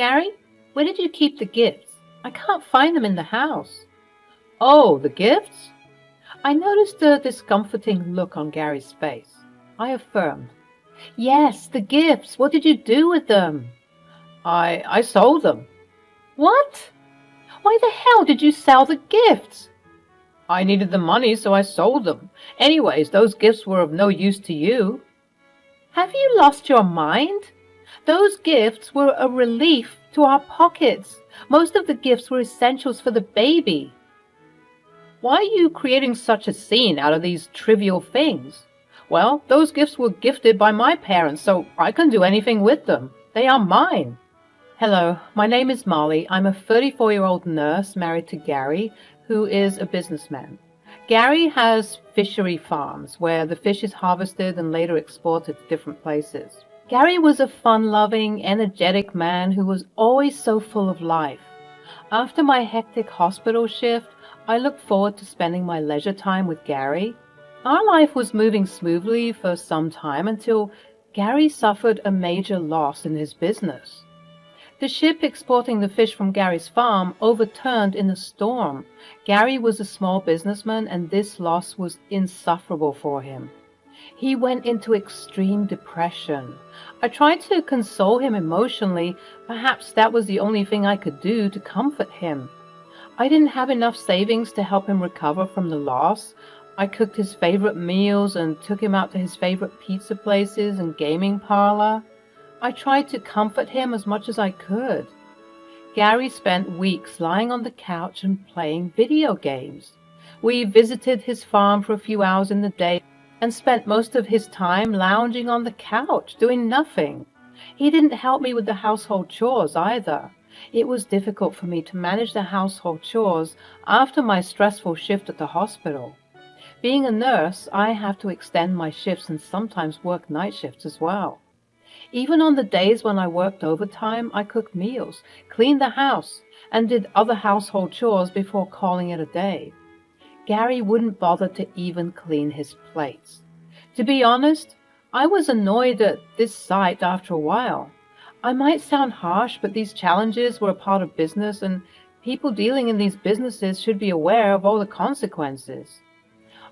Gary, where did you keep the gifts? I can't find them in the house. Oh, the gifts? I noticed a discomforting look on Gary's face. I affirmed, Yes, the gifts. What did you do with them? I sold them. What? Why the hell did you sell the gifts? I needed the money, so I sold them. Anyways, those gifts were of no use to you. Have you lost your mind? Those gifts were a relief to our pockets. Most of the gifts were essentials for the baby. Why are you creating such a scene out of these trivial things? Well, those gifts were gifted by my parents, so I can do anything with them. They are mine. Hello, my name is Molly. I'm a 34-year-old nurse married to Gary, who is a businessman. Gary has fishery farms where the fish is harvested and later exported to different places. Gary was a fun-loving, energetic man who was always so full of life. After my hectic hospital shift, I looked forward to spending my leisure time with Gary. Our life was moving smoothly for some time until Gary suffered a major loss in his business. The ship exporting the fish from Gary's farm overturned in a storm. Gary was a small businessman, and this loss was insufferable for him. He went into extreme depression. I tried to console him emotionally. Perhaps that was the only thing I could do to comfort him. I didn't have enough savings to help him recover from the loss. I cooked his favorite meals and took him out to his favorite pizza places and gaming parlor. I tried to comfort him as much as I could. Gary spent weeks lying on the couch and playing video games. We visited his farm for a few hours in the day and spent most of his time lounging on the couch, doing nothing. He didn't help me with the household chores either. It was difficult for me to manage the household chores after my stressful shift at the hospital. Being a nurse, I have to extend my shifts and sometimes work night shifts as well. Even on the days when I worked overtime, I cooked meals, cleaned the house, and did other household chores before calling it a day. Gary wouldn't bother to even clean his plates. To be honest, I was annoyed at this sight after a while. I might sound harsh, but these challenges were a part of business, and people dealing in these businesses should be aware of all the consequences.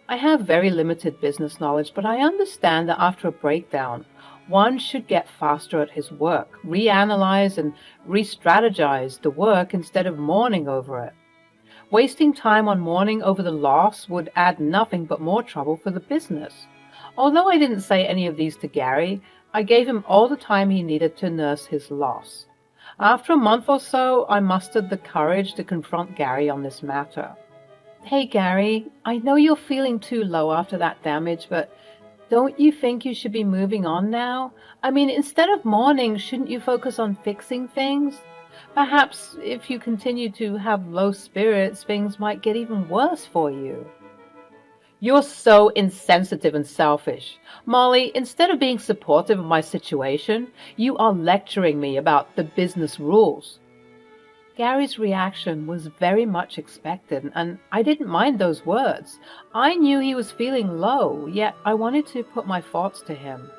I have very limited business knowledge, but I understand that after a breakdown, one should get faster at his work, reanalyze and re-strategize the work instead of mourning over it. Wasting time on mourning over the loss would add nothing but more trouble for the business. Although I didn't say any of these to Gary, I gave him all the time he needed to nurse his loss. After a month or so, I mustered the courage to confront Gary on this matter. Hey Gary, I know you're feeling too low after that damage, but don't you think you should be moving on now? I mean, instead of mourning, shouldn't you focus on fixing things? Perhaps if you continue to have low spirits, things might get even worse for you. You're so insensitive and selfish. Molly, instead of being supportive of my situation, you are lecturing me about the business rules. Gary's reaction was very much expected, and I didn't mind those words. I knew he was feeling low, yet I wanted to put my thoughts to him.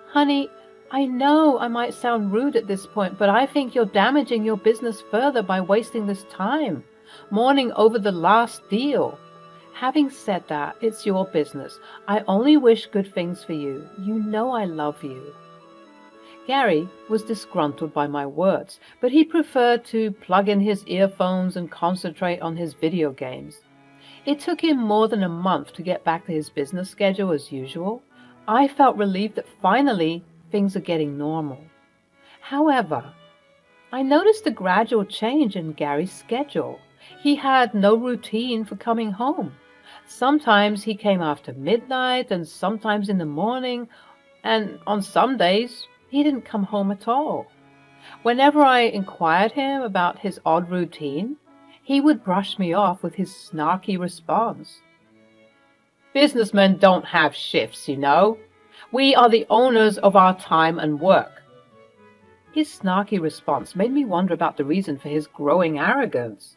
Honey, I know I might sound rude at this point, but I think you're damaging your business further by wasting this time, mourning over the last deal. Having said that, it's your business. I only wish good things for you. You know I love you. Gary was disgruntled by my words, but he preferred to plug in his earphones and concentrate on his video games. It took him more than a month to get back to his business schedule as usual. I felt relieved that finally things are getting normal. However, I noticed a gradual change in Gary's schedule. He had no routine for coming home. Sometimes he came after midnight and sometimes in the morning, and on some days he didn't come home at all. Whenever I inquired him about his odd routine, he would brush me off with his snarky response. Businessmen don't have shifts, you know. We are the owners of our time and work. His snarky response made me wonder about the reason for his growing arrogance.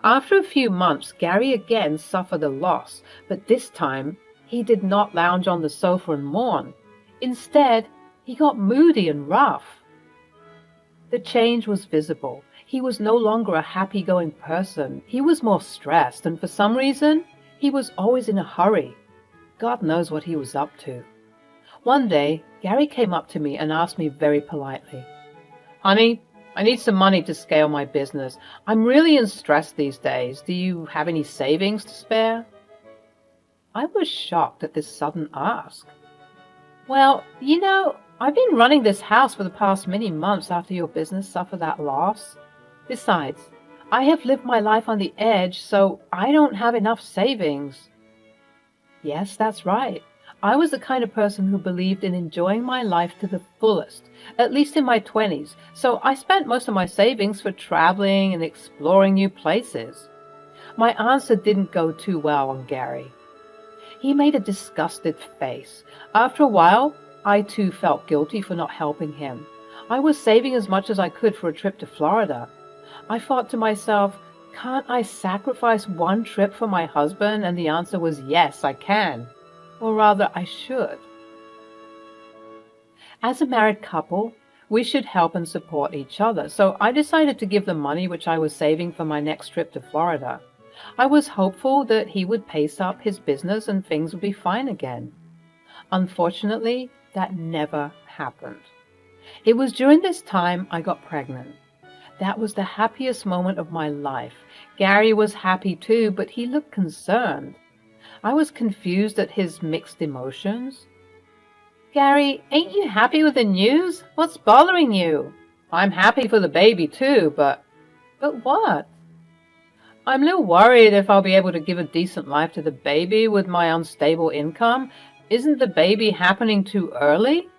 After a few months, Gary again suffered a loss, but this time he did not lounge on the sofa and mourn. Instead, he got moody and rough. The change was visible. He was no longer a happy-going person. He was more stressed, and for some reason, he was always in a hurry. God knows what he was up to. One day, Gary came up to me and asked me very politely, "Honey, I need some money to scale my business. I'm really in stress these days. Do you have any savings to spare?" I was shocked at this sudden ask. "Well, I've been running this house for the past many months after your business suffered that loss. Besides, I have lived my life on the edge, so I don't have enough savings." Yes, that's right. I was the kind of person who believed in enjoying my life to the fullest, at least in my 20s, so I spent most of my savings for traveling and exploring new places. My answer didn't go too well on Gary. He made a disgusted face. After a while, I too felt guilty for not helping him. I was saving as much as I could for a trip to Florida. I thought to myself, can't I sacrifice one trip for my husband? And the answer was yes, I can. Or rather, I should. As a married couple, we should help and support each other, so I decided to give the money which I was saving for my next trip to Florida. I was hopeful that he would pace up his business and things would be fine again. Unfortunately, that never happened. It was during this time I got pregnant. That was the happiest moment of my life. Gary was happy too, but he looked concerned. I was confused at his mixed emotions. "Gary, ain't you happy with the news? What's bothering you?" "I'm happy for the baby too, but..." "But what?" "I'm a little worried if I'll be able to give a decent life to the baby with my unstable income. Isn't the baby happening too early?"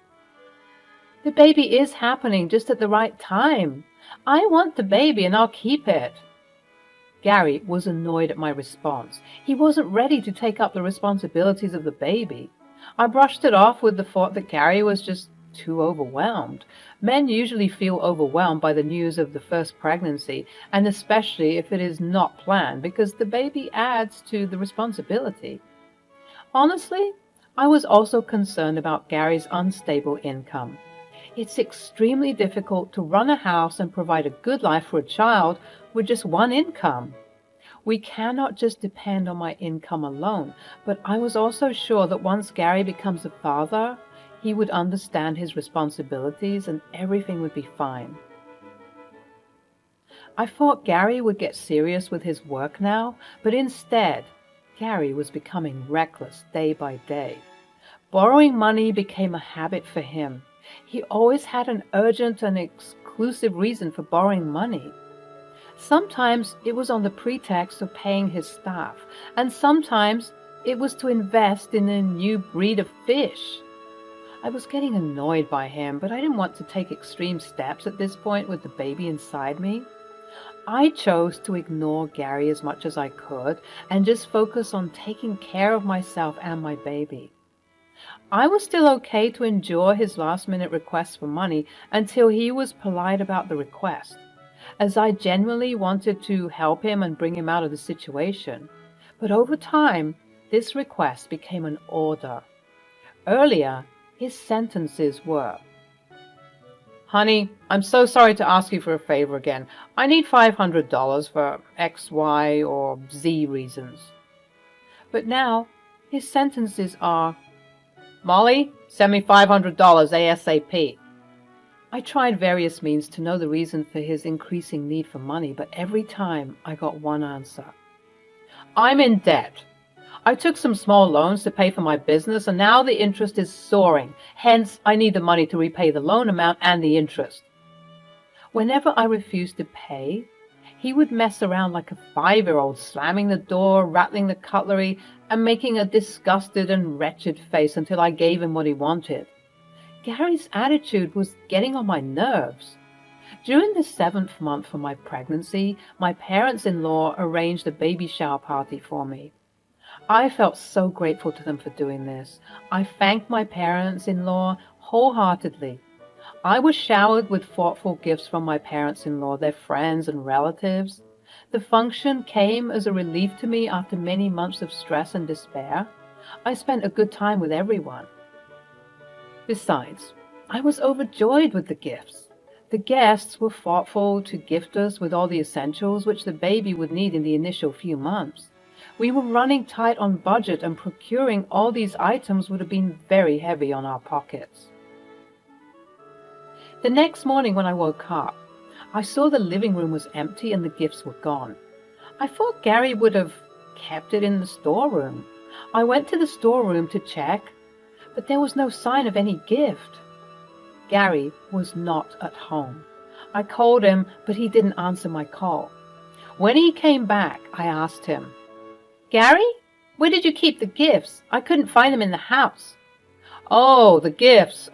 "The baby is happening just at the right time. I want the baby and I'll keep it." Gary was annoyed at my response. He wasn't ready to take up the responsibilities of the baby. I brushed it off with the thought that Gary was just too overwhelmed. Men usually feel overwhelmed by the news of the first pregnancy, and especially if it is not planned, because the baby adds to the responsibility. Honestly, I was also concerned about Gary's unstable income. It's extremely difficult to run a house and provide a good life for a child with just one income. We cannot just depend on my income alone, but I was also sure that once Gary becomes a father, he would understand his responsibilities and everything would be fine. I thought Gary would get serious with his work now, but instead, Gary was becoming reckless day by day. Borrowing money became a habit for him. He always had an urgent and exclusive reason for borrowing money. Sometimes it was on the pretext of paying his staff, and sometimes it was to invest in a new breed of fish. I was getting annoyed by him, but I didn't want to take extreme steps at this point with the baby inside me. I chose to ignore Gary as much as I could and just focus on taking care of myself and my baby. I was still okay to endure his last-minute requests for money until he was polite about the request, as I genuinely wanted to help him and bring him out of the situation. But over time, this request became an order. Earlier, his sentences were, "Honey, I'm so sorry to ask you for a favor again. I need $500 for X, Y, or Z reasons." But now, his sentences are, "Molly, send me $500 ASAP." I tried various means to know the reason for his increasing need for money, but every time I got one answer. "I'm in debt. I took some small loans to pay for my business, and now the interest is soaring. Hence, I need the money to repay the loan amount and the interest." Whenever I refused to pay, he would mess around like a 5-year-old, slamming the door, rattling the cutlery, and making a disgusted and wretched face until I gave him what he wanted. Gary's attitude was getting on my nerves. During the 7th month of my pregnancy, my parents-in-law arranged a baby shower party for me. I felt so grateful to them for doing this. I thanked my parents-in-law wholeheartedly. I was showered with thoughtful gifts from my parents-in-law, their friends and relatives. The function came as a relief to me after many months of stress and despair. I spent a good time with everyone. Besides, I was overjoyed with the gifts. The guests were thoughtful to gift us with all the essentials which the baby would need in the initial few months. We were running tight on budget, and procuring all these items would have been very heavy on our pockets. The next morning when I woke up, I saw the living room was empty and the gifts were gone. I thought Gary would have kept it in the storeroom. I went to the storeroom to check, but there was no sign of any gift. Gary was not at home. I called him, but he didn't answer my call. When he came back, I asked him, "Gary, where did you keep the gifts? I couldn't find them in the house." "Oh, the gifts,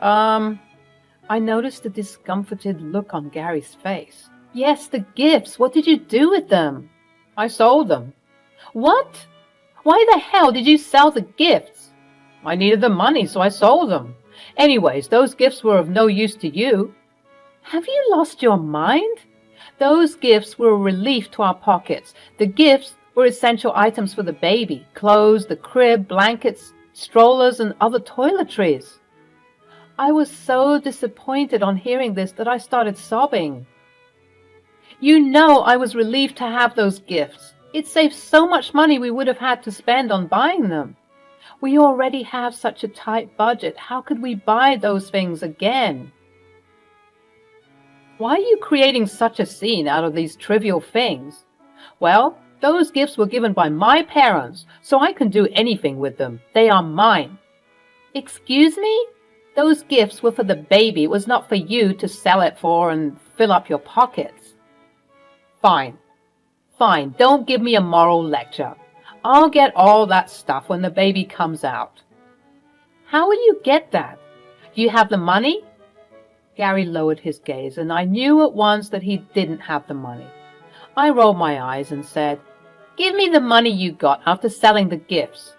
I noticed a discomforted look on Gary's face. "Yes, the gifts. What did you do with them?" "I sold them." "What? Why the hell did you sell the gifts?" "I needed the money, so I sold them. Anyways, those gifts were of no use to you." "Have you lost your mind? Those gifts were a relief to our pockets. The gifts were essential items for the baby: clothes, the crib, blankets, strollers, and other toiletries." I was so disappointed on hearing this that I started sobbing. "You know I was relieved to have those gifts. It saved so much money we would have had to spend on buying them. We already have such a tight budget. How could we buy those things again?" "Why are you creating such a scene out of these trivial things?" "Well, those gifts were given by my parents, so I can do anything with them. They are mine." "Excuse me? Those gifts were for the baby. It was not for you to sell it for and fill up your pockets." Fine. Fine. Don't give me a moral lecture. I'll get all that stuff when the baby comes out." "How will you get that? Do you have the money?" Gary lowered his gaze, and I knew at once that he didn't have the money. I rolled my eyes and said, "Give me the money you got after selling the gifts."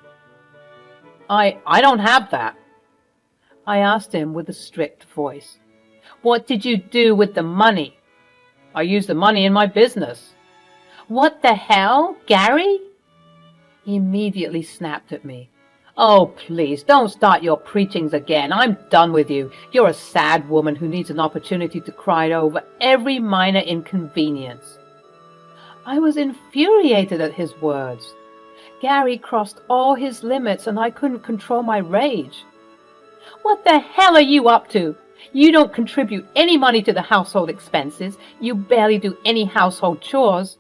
I don't have that." I asked him with a strict voice. "What did you do with the money?" "I used the money in my business." "What the hell, Gary?" He immediately snapped at me. "Oh, please, don't start your preachings again. I'm done with you. You're a sad woman who needs an opportunity to cry over every minor inconvenience." I was infuriated at his words. Gary crossed all his limits, and I couldn't control my rage. "What the hell are you up to? You don't contribute any money to the household expenses. You barely do any household chores.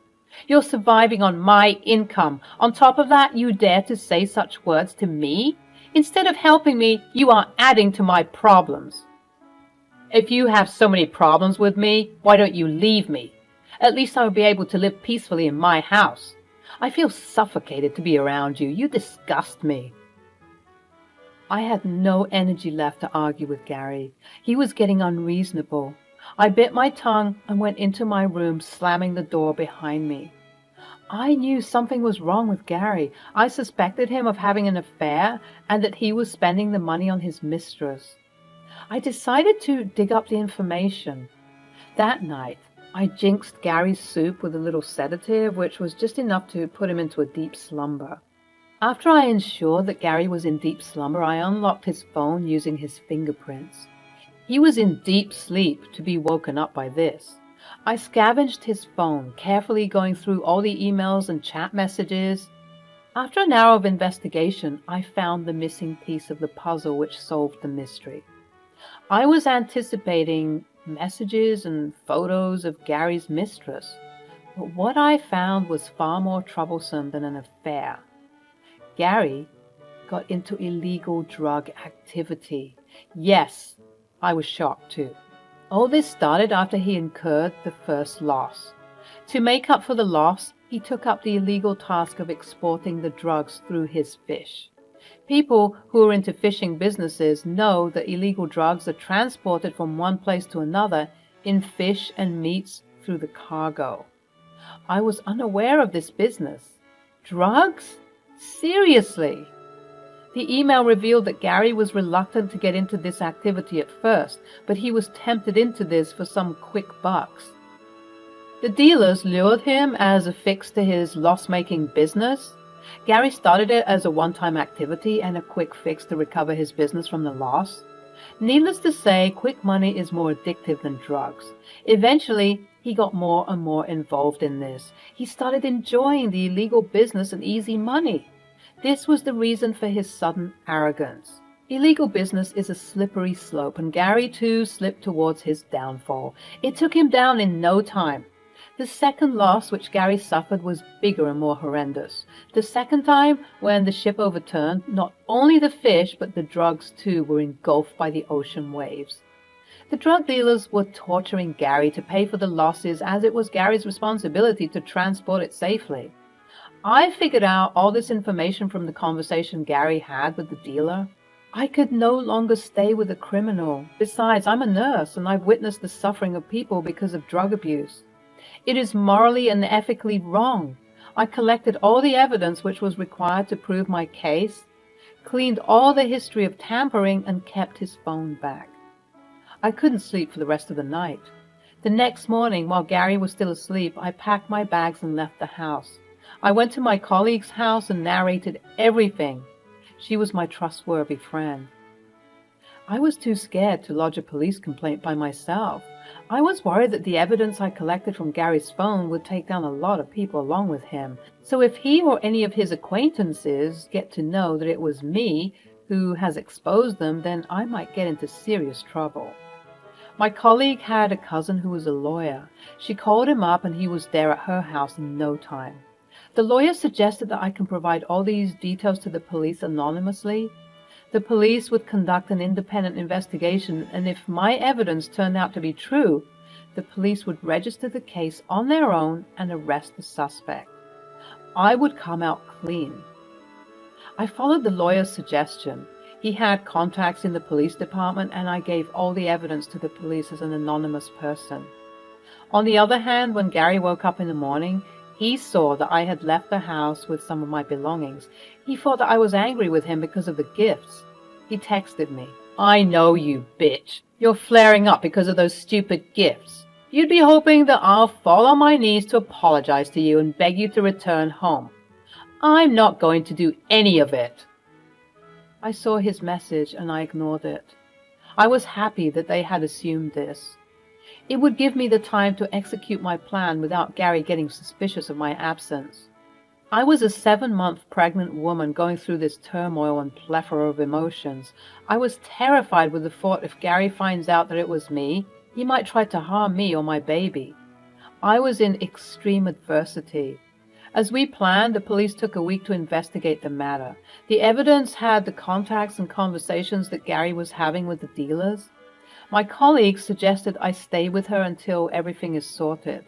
You're surviving on my income. On top of that, you dare to say such words to me? Instead of helping me, you are adding to my problems." "If you have so many problems with me, why don't you leave me? At least I will be able to live peacefully in my house. I feel suffocated to be around you. You disgust me." I had no energy left to argue with Gary. He was getting unreasonable. I bit my tongue and went into my room, slamming the door behind me. I knew something was wrong with Gary. I suspected him of having an affair and that he was spending the money on his mistress. I decided to dig up the information. That night, I jinxed Gary's soup with a little sedative, which was just enough to put him into a deep slumber. After I ensured that Gary was in deep slumber, I unlocked his phone using his fingerprints. He was in deep sleep to be woken up by this. I scavenged his phone, carefully going through all the emails and chat messages. After an hour of investigation, I found the missing piece of the puzzle which solved the mystery. I was anticipating messages and photos of Gary's mistress, but what I found was far more troublesome than an affair. Gary got into illegal drug activity. Yes, I was shocked too. All this started after he incurred the first loss. To make up for the loss, he took up the illegal task of exporting the drugs through his fish. People who are into fishing businesses know that illegal drugs are transported from one place to another in fish and meats through the cargo. I was unaware of this business. Drugs? Seriously? The email revealed that Gary was reluctant to get into this activity at first, but he was tempted into this for some quick bucks. The dealers lured him as a fix to his loss-making business. Gary started it as a one-time activity and a quick fix to recover his business from the loss. Needless to say, quick money is more addictive than drugs. Eventually, he got more and more involved in this. He started enjoying the illegal business and easy money. This was the reason for his sudden arrogance. Illegal business is a slippery slope, and Gary too slipped towards his downfall. It took him down in no time. The second loss which Gary suffered was bigger and more horrendous. The second time, when the ship overturned, not only the fish but the drugs too were engulfed by the ocean waves. The drug dealers were torturing Gary to pay for the losses, as it was Gary's responsibility to transport it safely. I figured out all this information from the conversation Gary had with the dealer. I could no longer stay with a criminal. Besides, I'm a nurse and I've witnessed the suffering of people because of drug abuse. It is morally and ethically wrong. I collected all the evidence which was required to prove my case, cleaned all the history of tampering, and kept his phone back. I couldn't sleep for the rest of the night. The next morning, while Gary was still asleep, I packed my bags and left the house. I went to my colleague's house and narrated everything. She was my trustworthy friend. I was too scared to lodge a police complaint by myself. I was worried that the evidence I collected from Gary's phone would take down a lot of people along with him. So if he or any of his acquaintances get to know that it was me who has exposed them, then I might get into serious trouble. My colleague had a cousin who was a lawyer. She called him up and he was there at her house in no time. The lawyer suggested that I can provide all these details to the police anonymously. The police would conduct an independent investigation, and if my evidence turned out to be true, the police would register the case on their own and arrest the suspect. I would come out clean. I followed the lawyer's suggestion. He had contacts in the police department, and I gave all the evidence to the police as an anonymous person. On the other hand, when Gary woke up in the morning, he saw that I had left the house with some of my belongings. He thought that I was angry with him because of the gifts. He texted me, "I know you, bitch. You're flaring up because of those stupid gifts. You'd be hoping that I'll fall on my knees to apologize to you and beg you to return home. I'm not going to do any of it." I saw his message and I ignored it. I was happy that they had assumed this. It would give me the time to execute my plan without Gary getting suspicious of my absence. I was a 7-month pregnant woman going through this turmoil and plethora of emotions. I was terrified with the thought if Gary finds out that it was me, he might try to harm me or my baby. I was in extreme adversity. As we planned, the police took a week to investigate the matter. The evidence had the contacts and conversations that Gary was having with the dealers. My colleague suggested I stay with her until everything is sorted.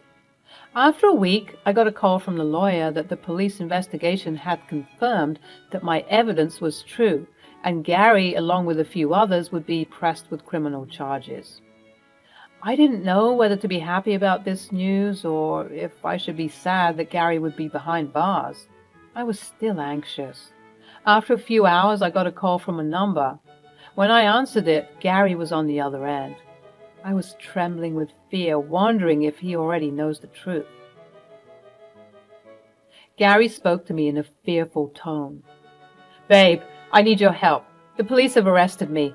After a week, I got a call from the lawyer that the police investigation had confirmed that my evidence was true, and Gary, along with a few others, would be pressed with criminal charges. I didn't know whether to be happy about this news or if I should be sad that Gary would be behind bars. I was still anxious. After a few hours, I got a call from a number. When I answered it, Gary was on the other end. I was trembling with fear, wondering if he already knows the truth. Gary spoke to me in a fearful tone. "Babe, I need your help. The police have arrested me.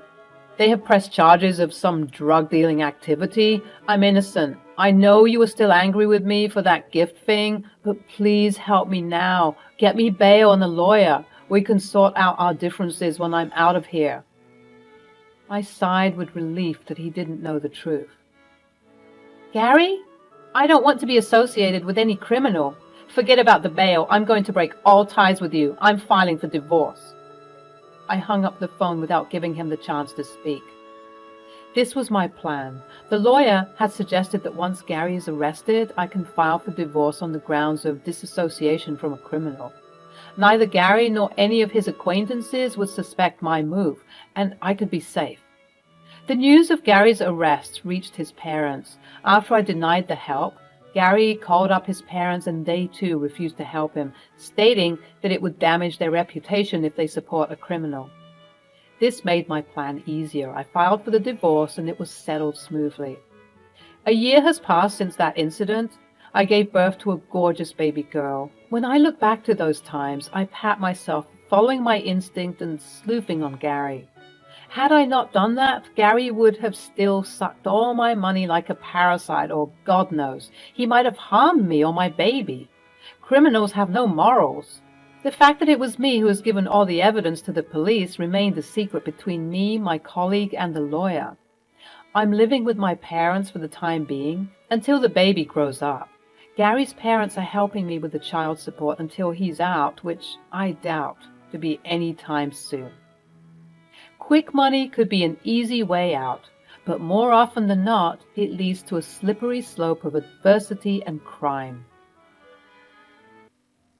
They have pressed charges of some drug-dealing activity. I'm innocent. I know you were still angry with me for that gift thing, but please help me now. Get me bail and a lawyer. We can sort out our differences when I'm out of here." I sighed with relief that he didn't know the truth. "Gary, I don't want to be associated with any criminal. Forget about the bail. I'm going to break all ties with you. I'm filing for divorce." I hung up the phone without giving him the chance to speak. This was my plan. The lawyer had suggested that once Gary is arrested, I can file for divorce on the grounds of disassociation from a criminal. Neither Gary nor any of his acquaintances would suspect my move, and I could be safe. The news of Gary's arrest reached his parents. After I denied the help, Gary called up his parents and they too refused to help him, stating that it would damage their reputation if they support a criminal. This made my plan easier. I filed for the divorce and it was settled smoothly. A year has passed since that incident. I gave birth to a gorgeous baby girl. When I look back to those times, I pat myself, following my instinct and sleuthing on Gary. Had I not done that, Gary would have still sucked all my money like a parasite, or God knows, he might have harmed me or my baby. Criminals have no morals. The fact that it was me who has given all the evidence to the police remained a secret between me, my colleague, and the lawyer. I'm living with my parents for the time being, until the baby grows up. Gary's parents are helping me with the child support until he's out, which I doubt to be any time soon. Quick money could be an easy way out, but more often than not, it leads to a slippery slope of adversity and crime.